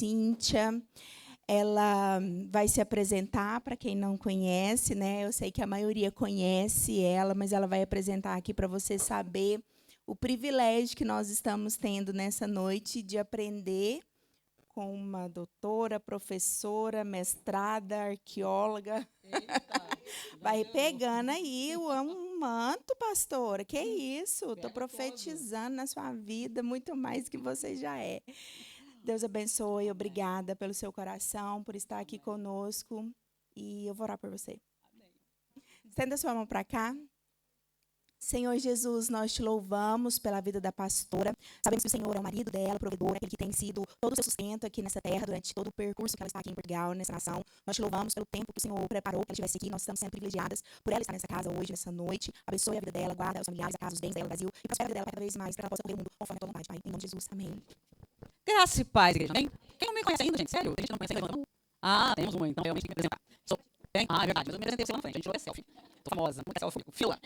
Cíntia. Ela vai se apresentar para quem não conhece, né? Eu sei que a maioria conhece ela, mas ela vai apresentar aqui para você saber o privilégio que nós estamos tendo nessa noite de aprender com uma doutora, professora, mestrada, arqueóloga. Eita, Vai pegando aí um manto, pastora. Que isso? Estou profetizando na sua vida muito mais que você já é. Deus abençoe, obrigada pelo seu coração, por estar aqui conosco. E eu vou orar por você. Estenda sua mão para cá. Senhor Jesus, nós te louvamos pela vida da pastora. Sabemos que o Senhor é o marido dela, o provedor, aquele que tem sido todo o seu sustento aqui nessa terra, durante todo o percurso que ela está aqui em Portugal, nessa nação. Nós te louvamos pelo tempo que o Senhor preparou para ela estivesse aqui. Nós estamos sempre privilegiadas por ela estar nessa casa hoje, nessa noite. Abençoe a vida dela, guarda os familiares, a casa, os bens dela, o Brasil. E prospera a vida dela cada vez mais, para que ela possa correr o mundo conforme a tua vontade, Pai. Em nome de Jesus, amém. Graça e paz, igreja. Amém? Quem não me conhece ainda, gente? Sério? Tem gente que não conhece ainda? Levanta a mão. Ah, temos uma, então realmente tem que me apresentar. Tem? Ah, é verdade. Mas eu me apresentei você lá na frente. A gente tirou selfie. Tô famosa. Muita selfie. Fila.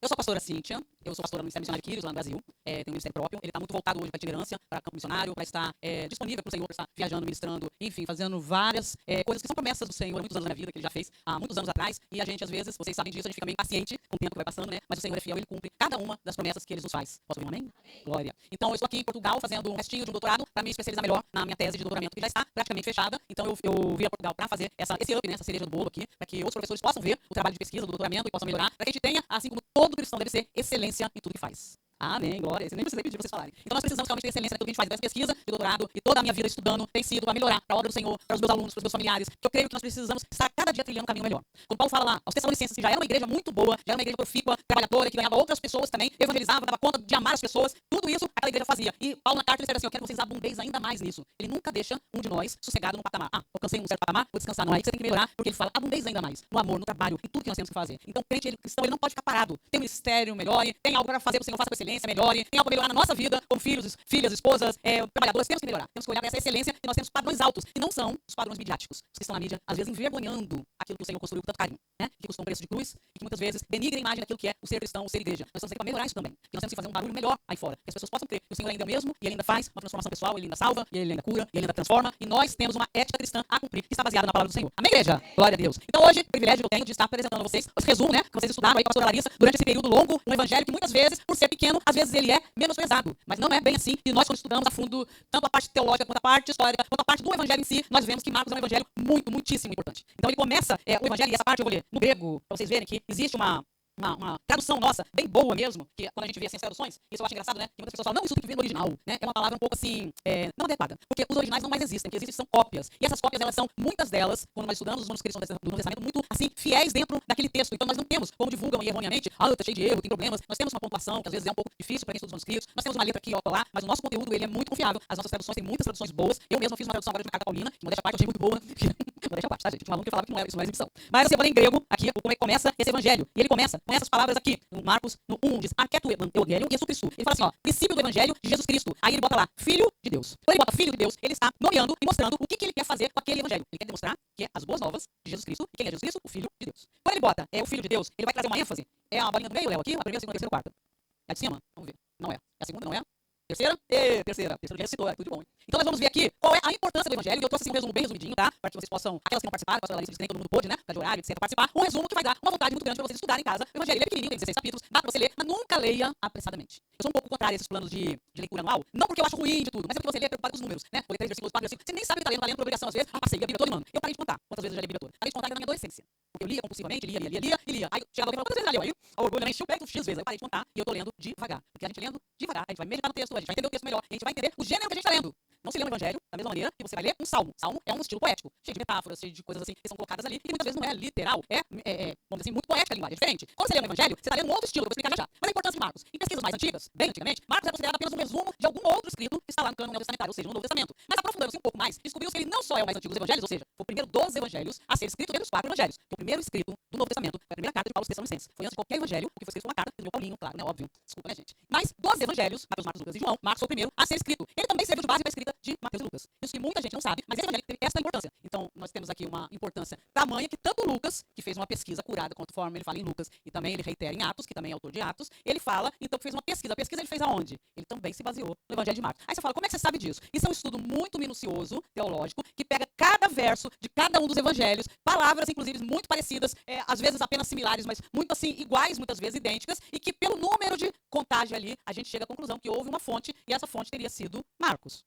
Eu sou a pastora Cíntia, eu sou pastora no Ministério Missionário de Quírios, lá no Brasil. Tenho um ministério próprio. Ele está muito voltado hoje para a itinerância, para campo missionário, para estar disponível para o Senhor, para estar viajando, ministrando, enfim, fazendo várias coisas que são promessas do Senhor há muitos anos na minha vida, que Ele já fez há muitos anos atrás. E a gente, às vezes, vocês sabem disso, a gente fica meio impaciente com o tempo que vai passando, né? Mas o Senhor é fiel, Ele cumpre cada uma das promessas que Ele nos faz. Posso ouvir um amém? Amém. Glória. Então, eu estou aqui em Portugal fazendo um restinho de um doutorado para me especializar melhor na minha tese de doutoramento, que já está praticamente fechada. Então, eu vim a Portugal para fazer esse up, né, essa cereja do bolo aqui, para que outros professores possam ver o trabalho de pesquisa do doutoramento e possam melhorar, para que a gente tenha, assim como todo cristão deve ser, excelência em tudo que faz. Amém, glória. Você nem precisa pedir para vocês falarem. Então nós precisamos realmente ter excelência em tudo que a gente faz. Então, essa pesquisa de doutorado e toda a minha vida estudando tem sido para melhorar para a obra do Senhor, para os meus alunos, para os meus familiares. Eu creio que nós precisamos estar cada dia trilhando um caminho melhor. Como Paulo fala lá, aos Tessalonicenses, que já era uma igreja muito boa, já era uma igreja profícua, trabalhadora, que ganhava outras pessoas também, evangelizava, dava conta de amar as pessoas, tudo isso aquela igreja fazia. E Paulo na carta ele escreve assim, eu quero que vocês abundeis ainda mais nisso. Ele nunca deixa um de nós sossegado no patamar. Alcancei um certo patamar, vou descansar. Não é aí que você tem que melhorar, porque ele fala, abundeis ainda mais, no amor, no trabalho, em tudo que nós temos que fazer. Então, crente, cristão, ele não pode ficar parado. Tem um ministério, melhore, tem algo para fazer, o Senhor faça com excelência, melhore, tem algo melhorar na nossa vida, como filhos, filhas, esposas, trabalhadores, temos que melhorar. Temos que olhar para essa excelência e nós temos padrões altos. E não são os padrões midiáticos. Os que estão na mídia, às vezes, envergonhando aquilo que o Senhor construiu com tanto carinho, né? Que custou um preço de cruz e que muitas vezes denigra a imagem daquilo que é o ser cristão, o ser igreja. Nós temos que melhorar isso também. Que nós temos que fazer um barulho melhor aí fora. Que as pessoas possam crer que o Senhor ainda é o mesmo e ele ainda faz uma transformação pessoal, ele ainda salva, e ele ainda cura, e ele ainda transforma. E nós temos uma ética cristã a cumprir, que está baseada na palavra do Senhor. Amém, igreja? Glória a Deus. Então hoje, o privilégio que eu tenho de estar apresentando a vocês esse resumo, né? Que vocês estudaram aí com a pastora Larissa durante esse período longo, um evangelho que muitas vezes, por ser pequeno, às vezes ele é menosprezado. Mas não é bem assim. E nós, quando estudamos a fundo, tanto a parte teológica quanto a parte histórica, quanto a parte do evangelho em si, nós vemos que Marcos é um evangelho muitíssimo importante. Então ele começa o evangelho, e essa parte eu vou ler no grego, para vocês verem que existe uma tradução nossa, bem boa mesmo, que quando a gente vê assim, as traduções, isso eu acho engraçado, né? Que muitas pessoas falam, não, isso tem que vir no original, né? É uma palavra um pouco assim, não adequada, porque os originais não mais existem, o que existem são cópias, e essas cópias, elas são, muitas delas, quando nós estudamos os manuscritos do Novo Testamento, muito, assim, fiéis dentro daquele texto, então nós não temos, como divulgam aí erroneamente, tá cheio de erro, tem problemas, nós temos uma pontuação, que às vezes é um pouco difícil para quem estuda os manuscritos, nós temos uma letra aqui, ó, lá, mas o nosso conteúdo, ele é muito confiável, as nossas traduções têm muitas traduções boas, eu mesmo fiz uma tradução agora de uma carta paulina, que modéstia à parte, eu achei muito boa, modéstia à parte, tá, gente? Tinha um aluno que falava que não era, isso não é exibição. Mas assim, eu vou ler em grego, aqui, como é que começa esse evangelho, e ele começa com essas palavras aqui, no Marcos, no 1, diz, arqueto evangelho Jesus Cristo. Ele fala assim, ó, princípio do evangelho de Jesus Cristo. Aí ele bota lá, filho de Deus. Quando ele bota filho de Deus, ele está nomeando e mostrando o que ele quer fazer com aquele evangelho. Ele quer demonstrar que é as boas novas de Jesus Cristo. E quem é Jesus Cristo? O filho de Deus. Quando ele bota o filho de Deus, ele vai trazer uma ênfase. É a bolinha do meio, Léo, aqui? A primeira, a segunda, a terceira, a quarta. É de cima? Vamos ver. Não é. É a segunda, não é? Terceira? Terceira. Terceira já citou, tudo de bom. Então nós vamos ver aqui qual é a importância do evangelho. E eu trouxe assim um resumo bem resumidinho, tá? Para que vocês possam, aquelas que não participaram, a pastora Larissa disse que nem todo mundo pôde, né? Tá de horário, etc. Participar. Um resumo que vai dar uma vontade muito grande para vocês estudarem em casa. O evangelho ele é pequenininho, tem 16 capítulos, dá para você ler, mas nunca leia apressadamente. Eu sou um pouco contrário a esses planos de leitura anual, não porque eu acho ruim de tudo, mas é porque você lê preocupado com os números, né? Vou ler 3 versículos, 4 versículos, você nem sabe o que tá lendo por obrigação às vezes. Passei a Bíblia toda, mano. Eu parei de contar quantas vezes eu já li a Bíblia toda. Parei de contar ainda na minha adolescência. Porque eu lia compulsivamente, lia. Aí chegava alguém e falava, quantas vezes já leu? Aí o orgulho me encheu o peito X vezes. Aí eu parei de contar e eu tô lendo devagar. Porque a gente lendo devagar, a gente vai meditar no texto, a gente vai entender o texto melhor, a gente vai entender o gênero que a gente tá lendo. Não se lê um evangelho da mesma maneira que você vai ler um salmo. Salmo é um estilo poético, cheio de metáforas, cheio de coisas assim que são colocadas ali, e que muitas vezes não é literal, vamos dizer assim, muito poética a linguagem, é diferente. Quando você lê um evangelho, você está lendo um outro estilo, eu vou explicar já. Mas a importância de Marcos, em pesquisas mais antigas, bem antigamente, Marcos é considerado apenas um resumo de algum outro escrito que está lá no cânone neotestamentário, ou seja, no Novo Testamento. Mas aprofundando-se um pouco mais, descobriu-se que ele não só é o mais antigo dos evangelhos, ou seja, foi o primeiro dos evangelhos a ser escrito dentre os 4 evangelhos. Foi o primeiro escrito do Novo Testamento, foi a primeira carta de Paulo aos Tessalonicenses. Foi antes de qualquer evangelho, o que foi escrito foi uma carta do Paulinho, claro, né, óbvio. Desculpa, né, gente? Mas dos evangelhos, Mateus, Marcos, Lucas e João, Marcos foi o primeiro a ser escrito. Ele também serviu de base para a escrita de Mateus e Lucas. Isso que muita gente não sabe, mas esse evangelho teve essa importância. Então, nós temos aqui uma importância tamanha que tanto Lucas, que fez uma pesquisa curada, conforme ele fala em Lucas, e também ele reitera em Atos, que também é autor de Atos, ele fala, então, que fez uma pesquisa. A pesquisa ele fez aonde? Ele também se baseou no Evangelho de Marcos. Aí você fala, como é que você sabe disso? Isso é um estudo muito minucioso, teológico, que pega cada verso de cada um dos evangelhos, palavras, inclusive, muito parecidas, às vezes apenas similares, mas muito assim, iguais, muitas vezes idênticas, e que pelo número de contagem ali, a gente chega à conclusão que houve uma fonte, e essa fonte teria sido Marcos.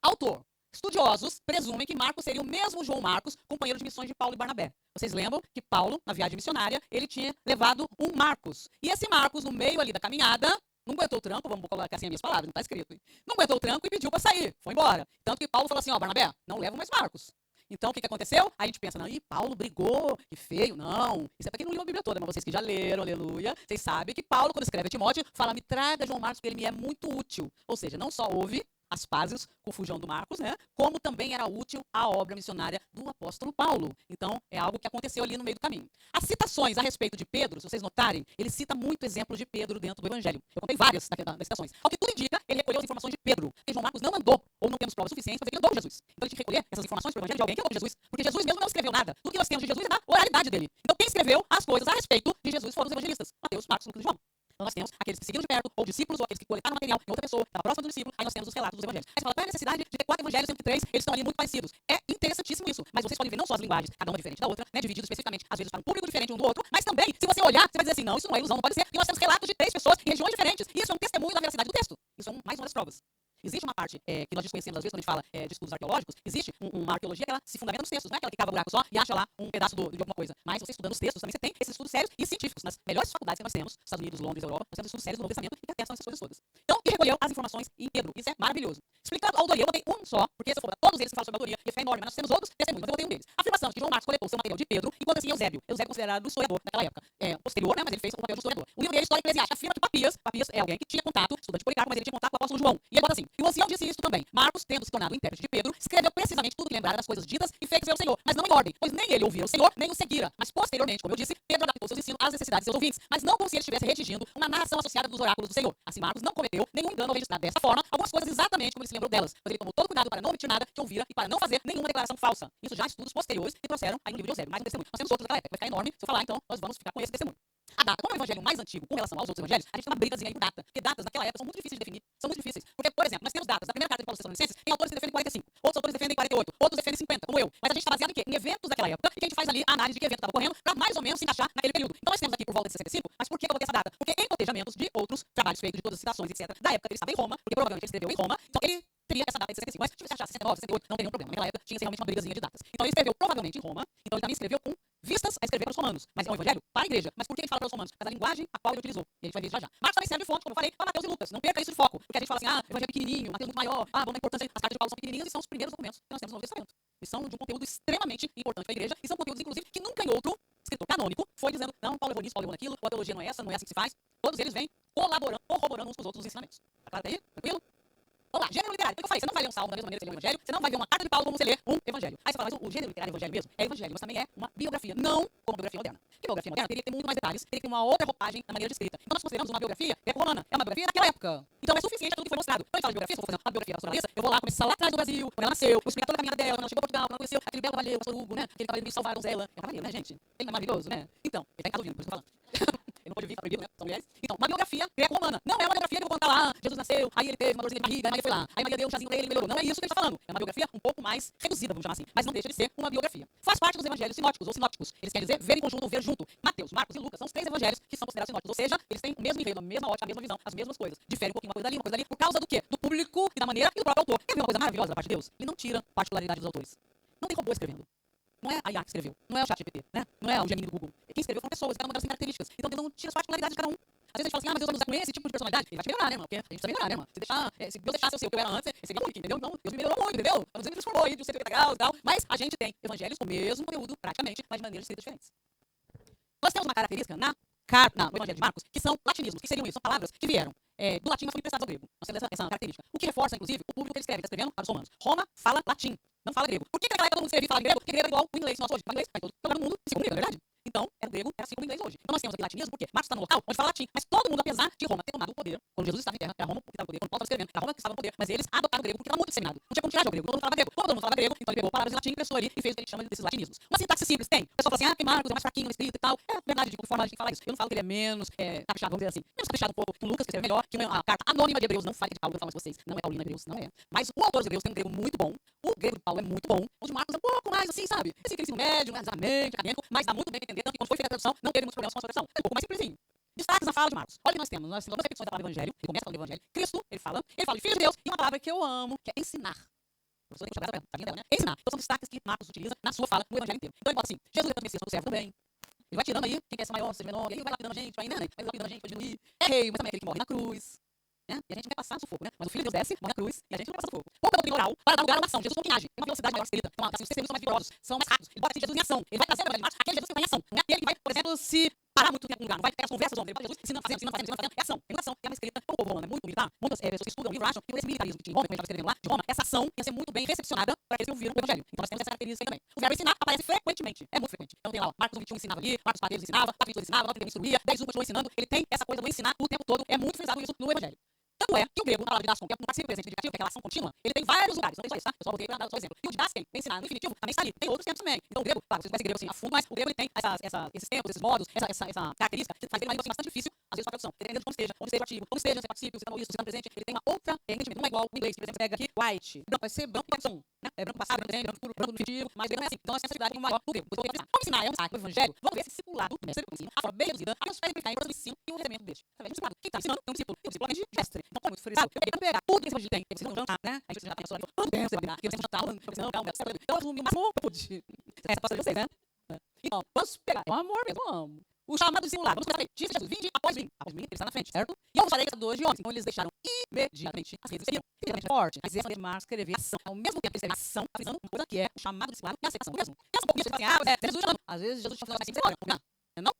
Autor. Estudiosos presumem que Marcos seria o mesmo João Marcos, companheiro de missões de Paulo e Barnabé. Vocês lembram que Paulo, na viagem missionária, ele tinha levado um Marcos. E esse Marcos, no meio ali da caminhada, não aguentou o tranco, vamos colocar assim as minhas palavras, não está escrito. Hein? Não aguentou o tranco e pediu para sair, foi embora. Tanto que Paulo falou assim, ó, Barnabé, não levo mais Marcos. Então, o que aconteceu? Aí a gente pensa, não, Paulo brigou, que feio. Não, isso é para quem não leu a Bíblia toda, mas vocês que já leram, aleluia, vocês sabem que Paulo, quando escreve a Timóteo, fala, me traga João Marcos, porque ele me é muito útil. Ou seja, não só houve as pazes com o fujão do Marcos, né? Como também era útil a obra missionária do apóstolo Paulo. Então, é algo que aconteceu ali no meio do caminho. As citações a respeito de Pedro, se vocês notarem, ele cita muito exemplos de Pedro dentro do Evangelho. Eu contei várias das citações. Ao que tudo indica, ele recolheu as informações de Pedro. Porque João Marcos não andou, ou não temos provas suficientes para dizer que andou com Jesus. Então, ele tinha que recolher essas informações para o Evangelho de alguém que andou com Jesus. Porque Jesus mesmo não escreveu nada. Tudo que nós temos de Jesus é da oralidade dele. Então, quem escreveu as coisas a respeito de Jesus foram os evangelistas. Mateus, Marcos, Lucas e João. Então nós temos aqueles que seguiram de perto, ou discípulos, ou aqueles que coletaram material em outra pessoa, estava próxima do discípulo, aí nós temos os relatos dos evangelhos. Aí você fala, qual é a necessidade de ter 4 evangelhos, sendo que 3, eles estão ali muito parecidos? É interessantíssimo isso, mas vocês podem ver não só as linguagens, cada uma diferente da outra, né, dividido especificamente, às vezes para um público diferente um do outro, mas também, se você olhar, você vai dizer assim, não, isso não é ilusão, não pode ser, e nós temos relatos de 3 pessoas em regiões diferentes, e isso é um testemunho da veracidade do texto. Isso é mais uma das provas. Existe uma parte que nós desconhecemos, às vezes, quando a gente fala de estudos arqueológicos, existe uma arqueologia que ela se fundamenta nos textos, não é aquela que cava buraco só e acha lá um pedaço de alguma coisa. Mas você estudando os textos, também você tem esses estudos sérios e científicos. Nas melhores faculdades que nós temos, Estados Unidos, Londres, Europa, nós temos estudos sérios do Novo Testamento que atestam essas coisas todas. Então, e recolheu as informações em Pedro. Isso é maravilhoso. Explicando a autoria, eu botei um só, porque se eu for todos eles que falam sobre a autoria, e é enorme, mas nós temos outros testemunhos, mas eu botei um deles. A afirmação de que João Marcos coletou seu material de Pedro, enquanto assim Eusébio considerado o historiador naquela época. Posterior, né, mas ele fez o papel de historiador. O livro dele, História Eclesiástica, afirma que Papias é alguém que tinha contato, estudante de Policarpo, mas ele tinha contato com o apóstolo João. E ele bota assim, e o ancião disse isso também. Marcos, tendo se tornado o intérprete de Pedro, escreveu precisamente tudo que lembrara das coisas ditas e feitas pelo Senhor, mas não em ordem, pois nem ele ouvira o Senhor, nem o seguira. Mas posteriormente, como eu disse, Pedro adaptou seus ensinos às necessidades de seus ouvintes, mas não como se ele estivesse redigindo uma narração associada dos oráculos do Senhor. Assim, Marcos não cometeu nenhum engano ao registrar dessa forma algumas coisas exatamente como ele se lembrou delas, pois ele tomou todo cuidado para não omitir nada que ouvira e para não fazer nenhuma declaração falsa. Isso já estudos posteriores que trouxeram aí no livro de Eusébio, mais um testemunho. Nós temos outros daquela época, vai ficar enorme se eu falar, então nós vamos ficar com esse testemunho. A data, como é o evangelho mais antigo com relação aos outros evangelhos, a gente tem uma brigazinha aí com data, porque datas naquela época são muito difíceis de definir, são muito difíceis. Porque, por exemplo, nós temos datas da primeira carta de Paulo aos Tessalonicenses, tem autores que defendem 45, outros autores defendem 48, outros defendem 50, como eu. Mas a gente está baseado em quê? Em eventos daquela época, e que a gente faz ali a análise de que evento estava ocorrendo, para mais ou menos se encaixar naquele período. Então nós temos aqui por volta de 65, mas por que eu coloquei essa data? Porque em cotejamentos de outros trabalhos feitos, de todas as citações, etc., da época que ele estava em Roma, porque provavelmente ele escreveu em Roma, então ele teria essa data de 65, mas se você achar 69, 68, não tem nenhum problema. Naquela época tinha realmente uma brigazinha de datas. Então ele escreveu provavelmente em Roma, então ele também escreveu com vistas a escrever para os romanos. Mas é um evangelho para a igreja. Mas por que ele fala para os romanos? Mas a linguagem a qual ele utilizou. E a gente vai ver já já. Marcos também serve de fonte, como eu falei, para Mateus e Lucas. Não perca isso de foco. Porque a gente fala assim, evangelho pequenininho, Mateus muito maior, vamos dar importância. As cartas de Paulo são pequenininhas e são os primeiros documentos que nós temos no Novo Testamento. E são de um conteúdo extremamente importante para a igreja. E são conteúdos, inclusive, que nunca em outro escritor canônico foi dizendo, não, Paulo levou nisso, Paulo levou naquilo, a teologia não é essa, não é assim que se faz. Todos eles vêm colaborando, corroborando uns com os outros os ensinamentos. Tá claro aí? Tranquilo? Vamos lá, gênero literário. O que eu falei? Você não vai ler um salmo da mesma maneira que você lê um evangelho, você não vai ver uma carta de Paulo como você lê um evangelho. Aí você fala, mas o gênero literário é evangelho mesmo? É evangelho, mas também é uma biografia, não como uma biografia moderna. Porque biografia moderna teria que ter muito mais detalhes, teria que ter uma outra roupagem na maneira de escrita. Então nós consideramos uma biografia greco-romana, é uma biografia daquela época. Então é suficiente tudo que foi mostrado. Quando a gente fala de biografia, se eu for fazer uma biografia da pastora Larissa, eu vou lá começar lá atrás do Brasil, quando ela nasceu, vou explicar toda a caminhada dela, quando ela chegou a Portugal, quando ela conheceu aquele belo cavaleiro, o pastor Hugo, né? Aquele cavaleiro que salvaram ela. É um cavaleiro, né, gente? Ele não é maravilhoso, né? Então, ele tá em casa ouvindo, por isso que eu tô falando. Ele não pode ouvir, tá proibido, né? São mulheres. Então, uma biografia greco-romana. Não é uma biografia que eu vou contar lá, Jesus nasceu, aí ele teve uma dorzinha de barriga, aí Maria foi lá. Aí Maria deu um chazinho pra ele e melhorou. Não é isso que ele está falando. É uma biografia um pouco mais reduzida, vamos chamar assim. Mas não deixa de ser uma biografia. Faz parte dos evangelhos sinóticos ou sinópticos. Eles querem dizer ver em conjunto ou ver junto. Mateus, Marcos e Lucas são os 3 evangelhos que são considerados sinóticos. Ou seja, eles têm o mesmo enredo, a mesma ótica, a mesma visão, as mesmas coisas. Difere um pouquinho uma coisa dali, uma coisa ali. Por causa do quê? Do público e da maneira e do próprio autor. Quer ver uma coisa maravilhosa da parte de Deus? Ele não tira particularidade dos autores. Não tem robô escrevendo. Não é a IA que escreveu, não é o ChatGPT, né? Não é o Gemini do Google. Quem escreveu foram pessoas, cada uma delas tem características. Então Deus não tira as particularidades de cada um. Às vezes a gente fala assim, mas Deus vai nos dar com esse tipo de personalidade. Ele vai te melhorar, né, mano? Porque a gente precisa melhorar, né, mano? Se Deus deixasse eu ser o que eu era antes, seria muito, entendeu? Então Deus me melhorou muito, entendeu? Deus me transformou aí de 180 graus e tal. Mas a gente tem evangelhos com o mesmo conteúdo, praticamente, mas de maneiras escritas diferentes. Nós temos uma característica no Evangelho de Marcos, que são latinismos. O que seriam isso? São palavras que vieram do latim, mas foram emprestadas ao grego. Nós temos essa característica. O que reforça, inclusive, o público que ele escreve, está escrevendo para os romanos. Roma fala latim, não fala grego. Por que naquela época todo mundo escrevia e falava grego? Porque grego é igual o inglês nosso hoje. O inglês está em todo lugar do mundo e se comunica, não é verdade? Então, era o grego, era assim como o inglês hoje. Então nós temos aqui latinismo, porque Marcos está no local onde fala latim, mas todo mundo, apesar de Roma ter tomado o poder, quando Jesus estava em terra, era Roma que estava no poder, porque quando Paulo estava escrevendo, a Roma que estava no poder, mas eles adotaram o grego porque estava muito disseminado. Não tinha como tirar de o grego, todo mundo falava grego, então ele pegou palavras em latim, impressou ali e fez o que ele chama desses latinismos. Uma sintaxe simples, tem. O pessoal fala assim, que Marcos é mais fraquinho no escrito e tal. É verdade, de qualquer forma a gente fala isso. Eu não falo que ele é menos caprichado, vamos dizer assim. Menos caprichado um pouco com Lucas, que escreve melhor, que a carta anônima de Hebreus, não fale de Paulo, eu falo mais com vocês. Não é Paulina de Hebreus, não é. Mas o autor de Hebreus tem um grego muito bom, o grego de Paulo é muito bom, o de Marcos é um pouco mais assim, sabe? Esse ensino médio, não é exatamente acadêmico, mas dá muito bem pra entender, tanto que quando foi feita a tradução, não teve muitos problemas com a sua tradução. É um pouco mais simplesinho. Destaques na fala de Marcos. Olha o que nós temos. Nós temos duas repetições da palavra evangelho. Ele começa falando do evangelho. Cristo, ele fala de filho de Deus. E uma palavra que eu amo, que é ensinar. A professora tem que chamar ela, né? Ensinar. Então são destaques que Marcos utiliza na sua fala, no evangelho inteiro. Então ele bota assim, Jesus é também Messias, servo também. Ele vai tirando aí quem quer ser maior, ser menor, e aí vai lapidando a gente, vai, né? Vai lapidando a gente, vai diminuir. É rei, mas também é aquele que morre na cruz. Né? E a gente não vai passar no sufoco, né? Mas o Filho de Deus desce, morre na cruz, e a gente não vai passar no fogo. Pouca doutrina oral para dar lugar à oração. Jesus não tem age, tem uma velocidade maior escrita, tem assim, os testemunhos são mais vigorosos, são mais rápidos. Ele bota assim, Jesus em ação. Ele vai trazer, na verdade, aquele Jesus que está em ação. Não é aquele que vai, por exemplo, se parar muito tempo no lugar, não vai pegar as conversas do homem, ele bota Jesus ensinando, fazendo. É ação. É uma ação, é uma escrita, o povo romano é muito bonito, tá? Muitas pessoas que estudam o livro acham que esse militarismo que tinha em Roma, que a gente estava escrevendo lá, de Roma, essa ação ia ser muito bem recepcionada para aqueles que ouviram o evangelho. Então nós temos essa característica aí também. O verbo ensinar aparece frequentemente, é muito frequente. Então tem lá, ó, Marcos 1:21 ensinava ali, Marcos 4 ensinava, 4:22 ensinava, 9:1 instruía, 10:1 continuou ensinando. Ele tem essa coisa do ensinar o tempo todo, é muito frisado isso no evangelho. Tanto é que o grego, na palavra didascon, que é um participo presente indicativo, que é aquela ação contínua, ele tem vários lugares, não tem só isso, tá? Eu só botei para dar só exemplo. E o didasken, ensinar no infinitivo, também está ali. Tem outros tempos também. Então o grego, claro, vocês conhecem grego assim a fundo, mas o grego ele tem esses tempos, esses modos, essa característica, que faz ele uma língua assim, bastante difícil, às vezes para a tradução. Dependendo de como esteja o ativo, como esteja, se é particípio, se está no isso, se está no presente, ele tem uma outra entendimento. Não é igual o inglês, por exemplo, pega aqui, white. Não, vai ser branco e som, né? É branco passado, branco presente, branco puro, branco no infinitivo, mas ele não é assim. Então nós temos essa habilidade maior do grego. Como ensinar é um ensinar o evangelho, vamos ver esse discipulado do mestre do ensino, a forma bem reduzida, a nos faz explicar a importância do ensino e o rendimento deste. Quem está ensinando é um discípulo. O discípulo aprende de mestre. Então, como muito frisado, eu quero pegar tudo que esse evangelho tem. Você não jantar, né? A gente já tem a sua quanto tempo você vai virar? Que você já está falando, não, calma, então eu resumi o máximo que eu pude. Essa passagem de vocês, né? Então, vamos pegar. É um amor mesmo, eu amo. O chamado discipulado. Vamos começar a ler. Disse Jesus, vinde após mim. Após mim, ele está na frente, certo? E eu vos farei caçadores de homens. Então eles deixaram imediatamente as redes e seguiram. Imediatamente forte. Mas essa Marcos escrever ação. Ao mesmo tempo que ele escreve ação, avisando uma coisa que é o chamado discipulado e a aceitação. Mesmo. Pensa um pouquinho, você fala assim, Jesus chamando. Às vezes Jesus chama assim, você olha, não?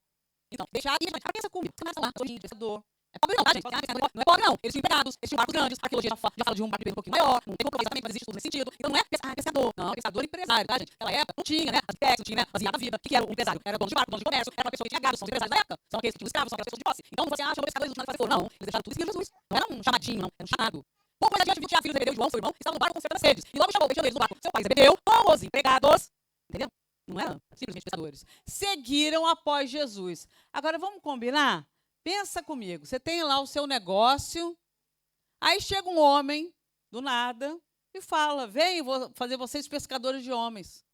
Então, deixar e pensa comigo. Você começa lá, hoje, pensador. É pobre não, tá, gente? Não é pobre não. Eles tinham empregados, eles tinham barcos grandes. A arqueologia já fala de um barco um pouquinho maior. Não tem como provar exatamente, mas existe tudo nesse sentido. Então não é pensador. Não, pensador empresário, tá, gente? Naquela época não tinha, né? As IPEX, não tinha, né? As IATA Vida. O que era o empresário? Era dono de barco, dono de comércio. Era uma pessoa que tinha gado. São os empresários da época. São aqueles que tinham escravos, são aquelas pessoas de posse. Então você acha que pescadores não fazer fogo. Não, eles deixaram tudo e seguiram Jesus. Não era um chamadinho, não. Era um chamado. Pouco mais adiante, 20 filhos de Zebedeu e João, seu irmão, estavam no barco consertando as redes. E logo chamou, deixando eles no barco. Seu pai Zebedeu com os empregados. Entendeu? Não eram simplesmente pescadores. Seguiram após Jesus. Agora vamos combinar? Pensa comigo. Você tem lá o seu negócio, aí chega um homem do nada e fala: vem, vou fazer vocês pescadores de homens.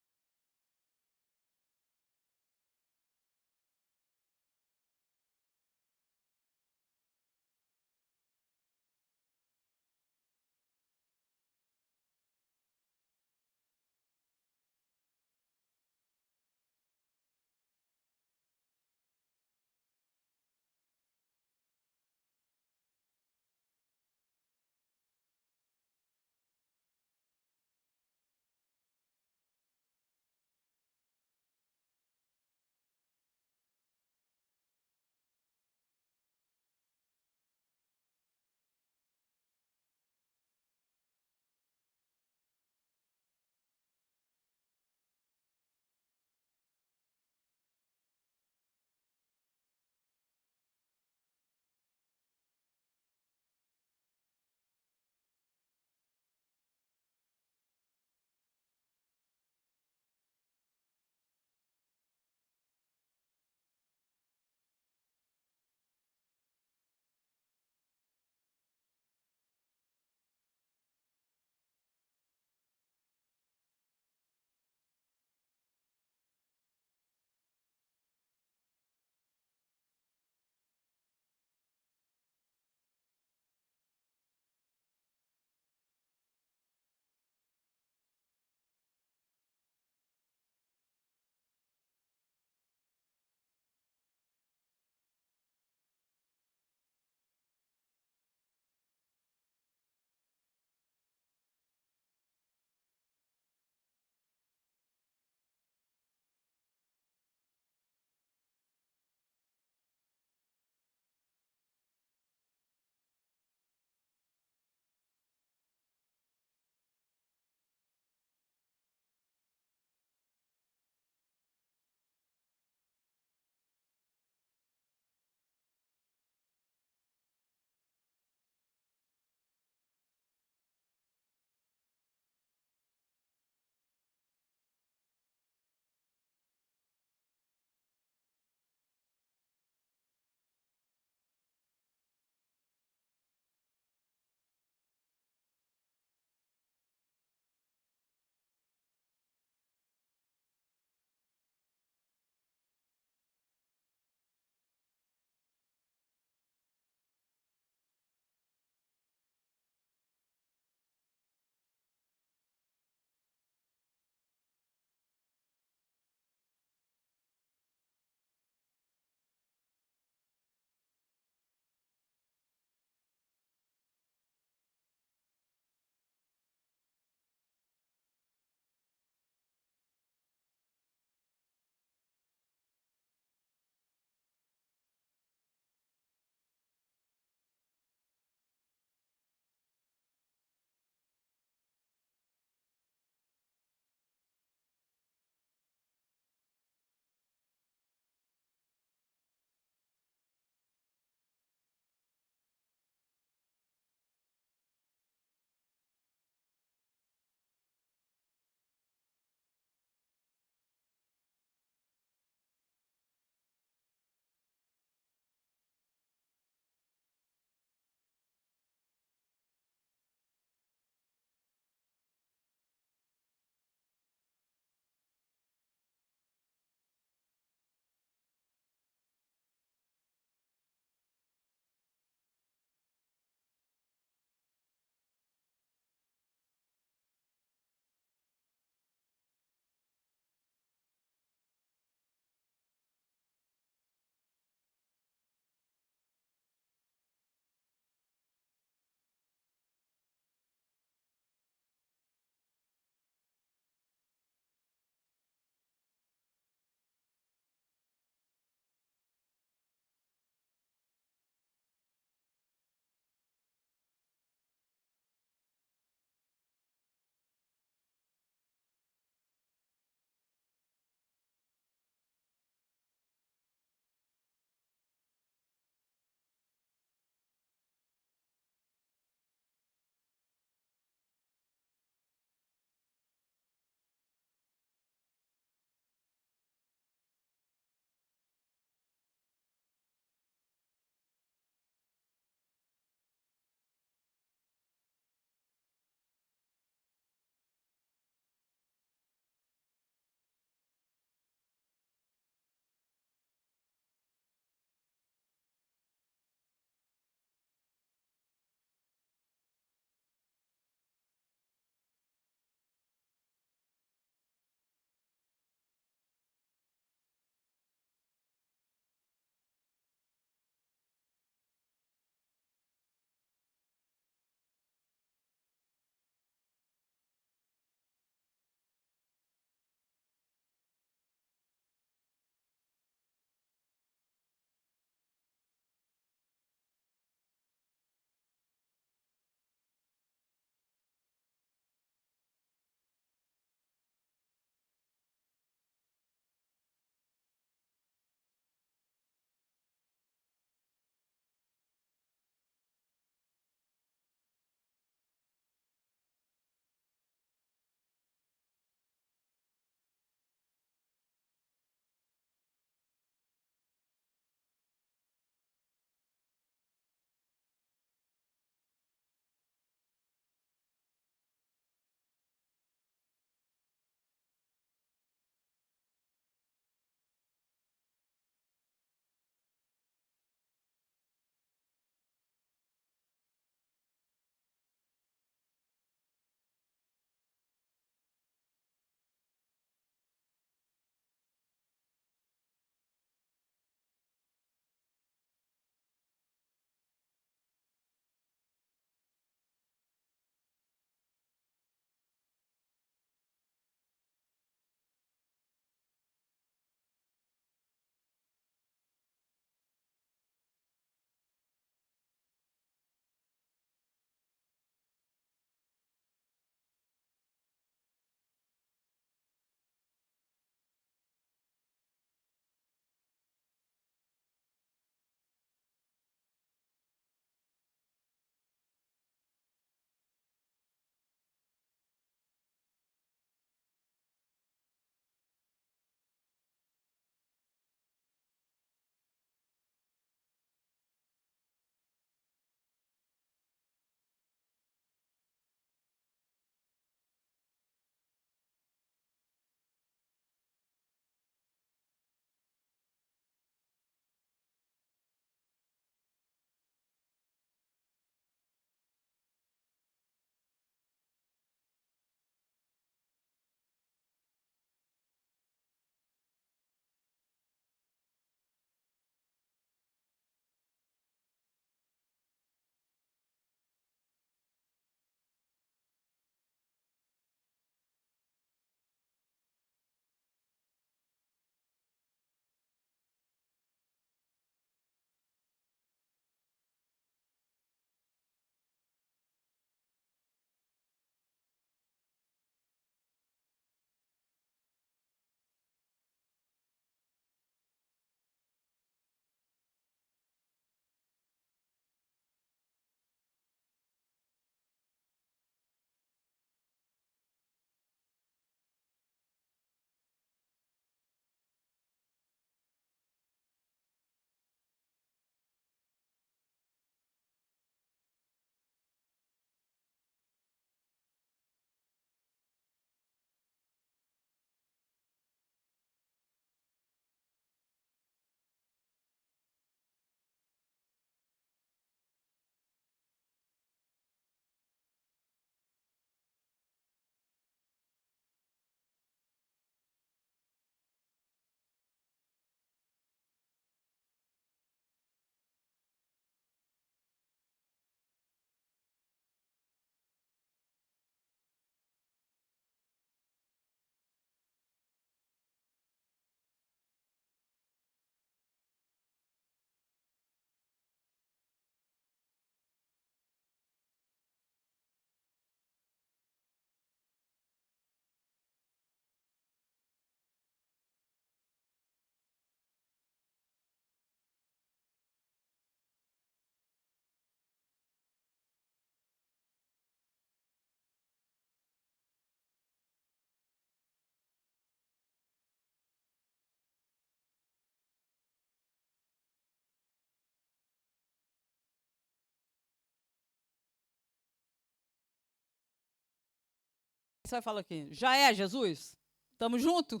você vai falar aqui, já é Jesus? Tamo junto?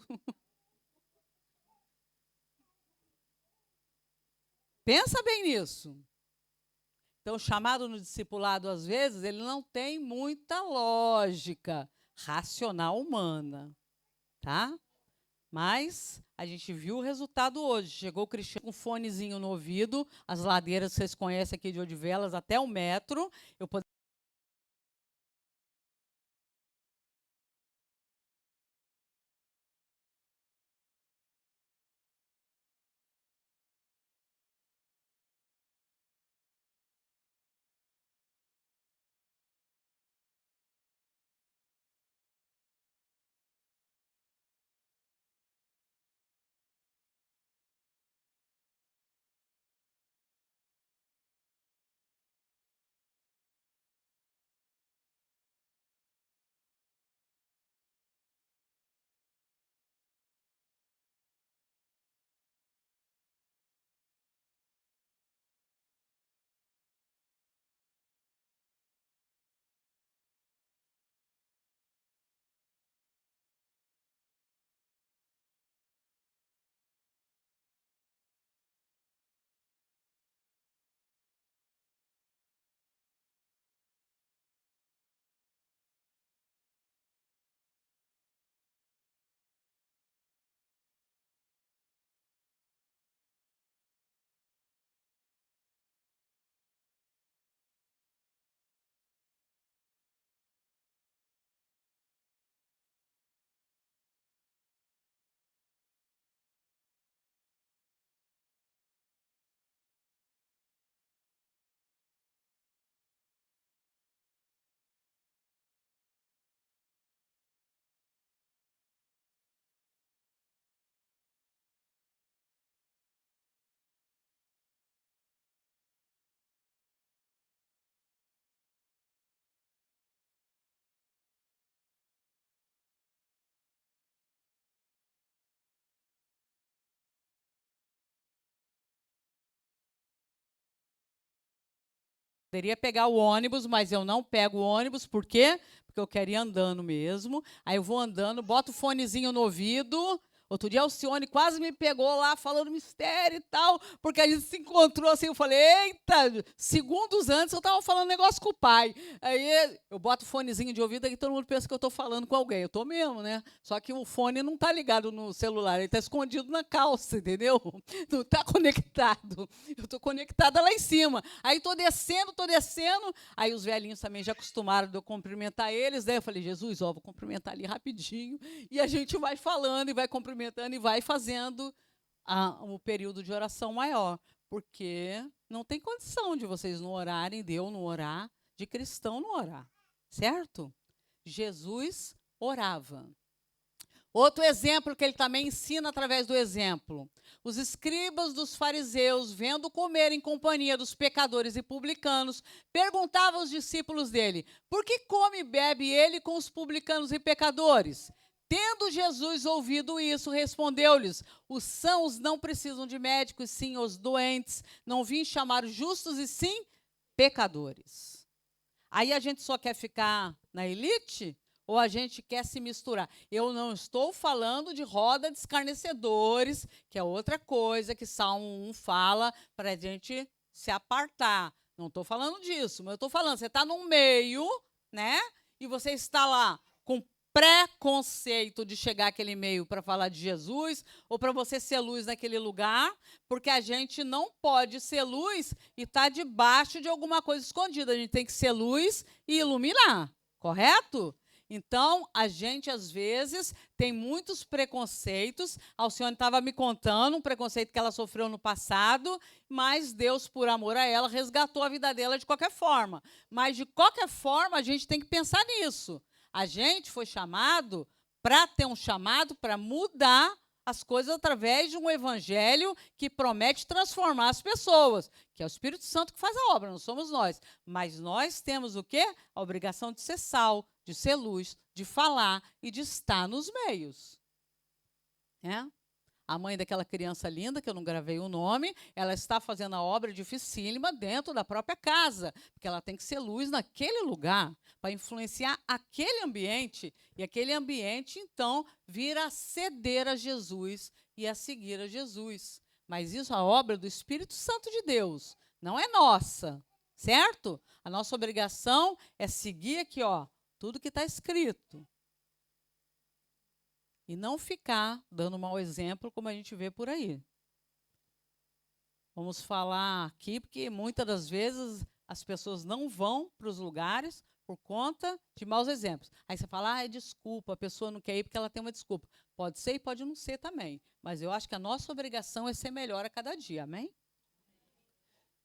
Pensa bem nisso. Então, o chamado no discipulado, às vezes, ele não tem muita lógica racional humana, tá? Mas a gente viu o resultado hoje. Chegou o Cristiano com um fonezinho no ouvido, as ladeiras que vocês conhecem aqui de Odivelas, até 1 metro. Eu poderia pegar o ônibus, mas eu não pego o ônibus, por quê? Porque eu quero ir andando mesmo. Aí eu vou andando, boto o fonezinho no ouvido. Outro dia a Alcione quase me pegou lá falando mistério e tal, porque a gente se encontrou assim, eu falei, eita, segundos antes eu estava falando negócio com o pai. Aí eu boto o fonezinho de ouvido e todo mundo pensa que eu estou falando com alguém. Eu estou mesmo, né? Só que o fone não está ligado no celular, ele está escondido na calça, entendeu? Não está conectado. Eu estou conectada lá em cima. Aí estou descendo, aí os velhinhos também já acostumaram de eu cumprimentar eles, né? Eu falei, Jesus, ó, vou cumprimentar ali rapidinho, e a gente vai falando e vai cumprimentando e vai fazendo o período de oração maior, porque não tem condição de vocês não orarem, de eu não orar, de cristão não orar, certo? Jesus orava. Outro exemplo que ele também ensina através do exemplo. Os escribas dos fariseus, vendo comer em companhia dos pecadores e publicanos, perguntavam aos discípulos dele, por que come e bebe ele com os publicanos e pecadores? Tendo Jesus ouvido isso, respondeu-lhes, os sãos não precisam de médicos, sim os doentes. Não vim chamar os justos, e sim pecadores. Aí a gente só quer ficar na elite? Ou a gente quer se misturar? Eu não estou falando de roda de escarnecedores, que é outra coisa que Salmo 1 fala para a gente se apartar. Não estou falando disso, mas eu estou falando, você está num meio, né? E você está lá com preconceito de chegar àquele meio para falar de Jesus, ou para você ser luz naquele lugar, porque a gente não pode ser luz e estar debaixo de alguma coisa escondida. A gente tem que ser luz e iluminar, correto? Então, a gente, às vezes, tem muitos preconceitos. A Alcione estava me contando um preconceito que ela sofreu no passado, mas Deus, por amor a ela, resgatou a vida dela de qualquer forma. Mas, de qualquer forma, a gente tem que pensar nisso. A gente foi chamado para ter um chamado para mudar as coisas através de um evangelho que promete transformar as pessoas, que é o Espírito Santo que faz a obra, não somos nós. Mas nós temos o quê? A obrigação de ser sal, de ser luz, de falar e de estar nos meios. É? a mãe daquela criança linda, que eu não gravei o nome, ela está fazendo a obra dificílima dentro da própria casa, porque ela tem que ser luz naquele lugar, para influenciar aquele ambiente, e aquele ambiente, então, vir a ceder a Jesus e a seguir a Jesus. Mas isso é a obra do Espírito Santo de Deus, não é nossa, certo? A nossa obrigação é seguir aqui, ó, tudo que está escrito. E não ficar dando mau exemplo, como a gente vê por aí. Vamos falar aqui, porque muitas das vezes as pessoas não vão para os lugares por conta de maus exemplos. Aí você fala, é desculpa, a pessoa não quer ir porque ela tem uma desculpa. Pode ser e pode não ser também. Mas eu acho que a nossa obrigação é ser melhor a cada dia, amém?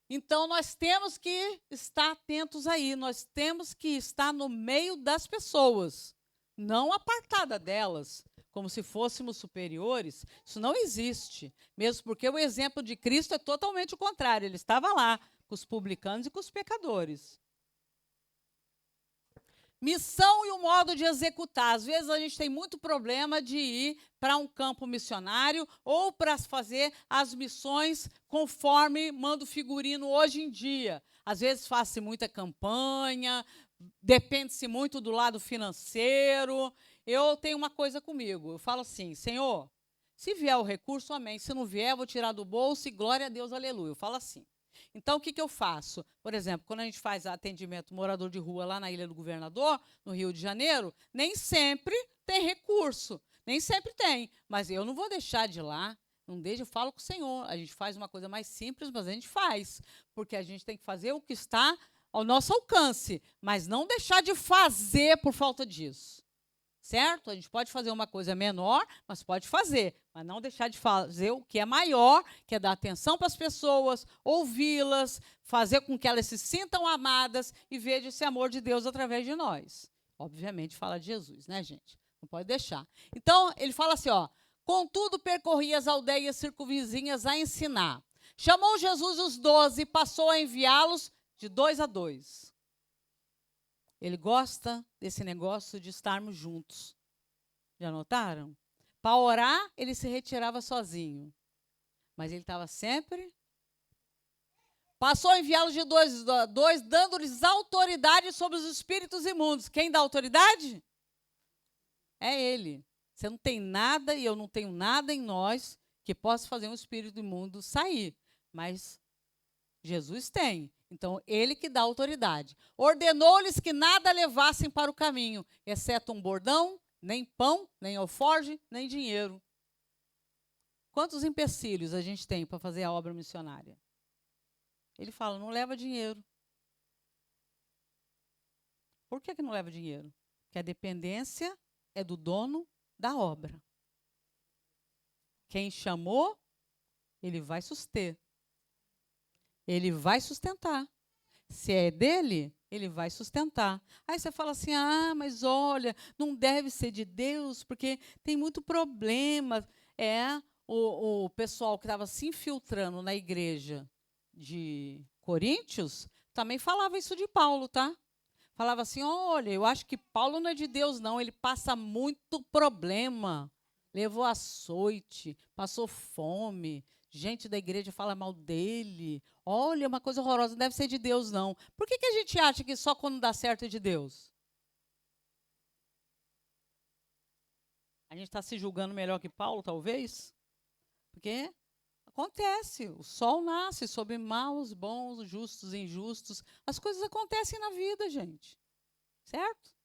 Então, nós temos que estar atentos aí, nós temos que estar no meio das pessoas, não apartada delas, como se fôssemos superiores. Isso não existe, mesmo porque o exemplo de Cristo é totalmente o contrário. Ele estava lá com os publicanos e com os pecadores. Missão e o modo de executar. Às vezes a gente tem muito problema de ir para um campo missionário ou para fazer as missões conforme manda o figurino hoje em dia. Às vezes faz-se muita campanha, depende-se muito do lado financeiro. Eu tenho uma coisa comigo, eu falo assim, Senhor, se vier o recurso, amém. Se não vier, eu vou tirar do bolso e glória a Deus, aleluia. Eu falo assim. Então, o que eu faço? Por exemplo, quando a gente faz atendimento morador de rua lá na Ilha do Governador, no Rio de Janeiro, nem sempre tem recurso, nem sempre tem. Mas eu não vou deixar de ir lá, não deixo, eu falo com o Senhor. A gente faz uma coisa mais simples, mas a gente faz, porque a gente tem que fazer o que está ao nosso alcance, mas não deixar de fazer por falta disso. Certo? A gente pode fazer uma coisa menor, mas pode fazer. Mas não deixar de fazer o que é maior, que é dar atenção para as pessoas, ouvi-las, fazer com que elas se sintam amadas e vejam esse amor de Deus através de nós. Obviamente, fala de Jesus, né, gente? Não pode deixar. Então, ele fala assim, ó, contudo percorria as aldeias circunvizinhas a ensinar. Chamou Jesus os 12 e passou a enviá-los de 2 a 2. Ele gosta desse negócio de estarmos juntos. Já notaram? Para orar, ele se retirava sozinho. Mas ele estava sempre. Passou a enviá-los de 2 a 2, dando-lhes autoridade sobre os espíritos imundos. Quem dá autoridade? É ele. Você não tem nada e eu não tenho nada em nós que possa fazer um espírito imundo sair. Mas Jesus tem. Então, ele que dá autoridade. Ordenou-lhes que nada levassem para o caminho, exceto um bordão, nem pão, nem alforge, nem dinheiro. Quantos empecilhos a gente tem para fazer a obra missionária? Ele fala, não leva dinheiro. Por que não leva dinheiro? Porque a dependência é do dono da obra. Quem chamou, ele vai suster. Ele vai sustentar. Se é dele, ele vai sustentar. Aí você fala assim, mas olha, não deve ser de Deus, porque tem muito problema. O pessoal que estava se infiltrando na igreja de Coríntios também falava isso de Paulo, tá? Falava assim, olha, eu acho que Paulo não é de Deus, não. Ele passa muito problema. Levou açoite, passou fome. Gente da igreja fala mal dele. Olha, uma coisa horrorosa, não deve ser de Deus, não. Por que a gente acha que só quando dá certo é de Deus? A gente está se julgando melhor que Paulo, talvez? Porque acontece. O sol nasce sobre maus, bons, justos, injustos. As coisas acontecem na vida, gente. Certo?